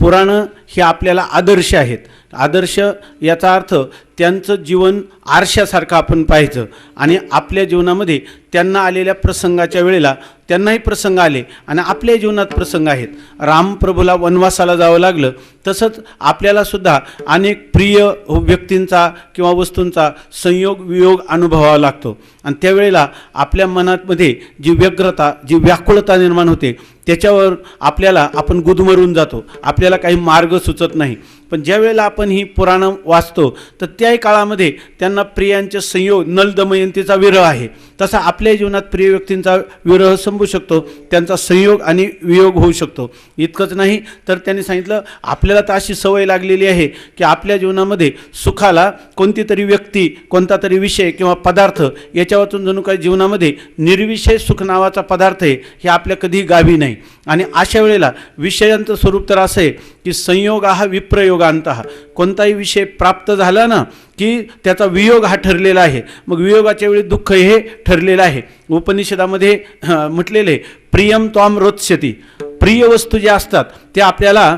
पुराणं हे आपल्याला आदर्श आहेत. आदर्श याचा अर्थ त्यांचं जीवन आरशासारखं आपण पाहायचं आणि आपल्या जीवनामध्ये त्यांना आलेल्या प्रसंगाच्या वेळेला त्यांनाही प्रसंग आले आणि आपल्या जीवनात प्रसंग आहेत. रामप्रभूला वनवासाला जावं लागलं, तसंच आपल्याला सुद्धा अनेक प्रिय व्यक्तींचा किंवा वस्तूंचा संयोग वियोग अनुभवावा लागतो आणि त्यावेळेला आपल्या मनामध्ये जी व्यग्रता जी व्याकुळता निर्माण होते त्याच्यावर आपण गुदमरून जातो, आपल्याला काही मार्ग सुचत नाही. पण ज्या वेळेला आपण ही पुराणं वाचतो तर त्याही काळामध्ये त्यांना प्रियांचे संयोग, नल दमयंतीचा विरह आहे, तसा आपल्या जीवनात प्रिय व्यक्तींचा विरह संभू शकतो, त्यांचा संयोग आणि वियोग होऊ शकतो. इतकंच नाही तर त्यांनी सांगितलं आपल्याला तर अशी सवय लागलेली आहे की आपल्या जीवनामध्ये सुखाला कोणती तरी व्यक्ती, कोणता तरी विषय किंवा पदार्थ याच्यावरून जणू काही जीवनामध्ये निर्विषय सुख नावाचा पदार्थ आहे हे आपल्या कधी गावी नाही. आणि अशा वेळेला विषयांचं स्वरूप तर असं आहे की संयोग हा विप्रयोगांतः, कोणताही विषय प्राप्त झाला ना की त्याचा वियोग हा ठरलेला आहे, मग वियोगाच्या वेळी दुःख हे ठरलेलं आहे. उपनिषदामध्ये म्हटलेले प्रियम त्वाम रोत्स्यती, प्रिय वस्तू ज्या असतात त्या आपल्याला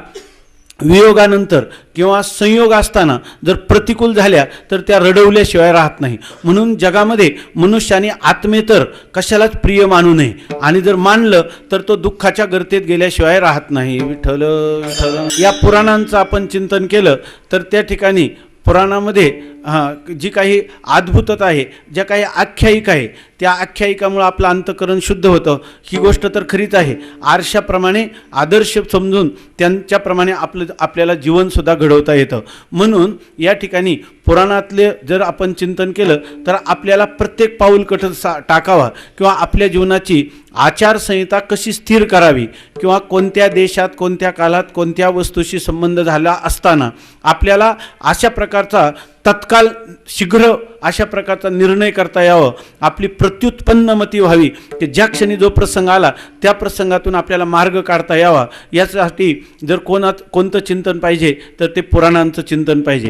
वियोगानंतर किंवा संयोग असताना जर प्रतिकूल झाल्या तर त्या रडवल्याशिवाय राहत नाही. म्हणून जगामध्ये मनुष्याने आत्मेतर कशालाच प्रिय मानू नये आणि जर मानलं तर तो दुःखाच्या गर्तेत गेल्याशिवाय राहत नाही. विठ्ठल विठ्ठल. या पुराणांचं आपण चिंतन केलं तर त्या ठिकाणी पुराणामध्ये जी काही अद्भुतता आहे, ज्या काही आख्यायिका आहे त्या आख्यायिकामुळे आपलं अंतःकरण शुद्ध होतं, ही गोष्ट तर खरीच आहे. आरशाप्रमाणे आदर्श समजून त्यांच्याप्रमाणे आपल्याला जीवनसुद्धा घडवता येतं. म्हणून या ठिकाणी पुराणातले जर आपण चिंतन केलं तर आपल्याला प्रत्येक पाऊल कुठं टाकावा किंवा आपल्या जीवनाची आचारसंहिता कशी स्थिर करावी किंवा कोणत्या देशात कोणत्या काळात कोणत्या वस्तूशी संबंध झाला असताना आपल्याला अशा प्रकारचा तत्काल शीघ्र अशा प्रकारचा निर्णय करता यावं, आपली प्रत्युत्पन्नमती व्हावी की ज्या क्षणी जो प्रसंग आला त्या प्रसंगातून आपल्याला मार्ग काढता यावा. यासाठी जर कोणतं चिंतन पाहिजे तर ते पुराणांचं चिंतन पाहिजे.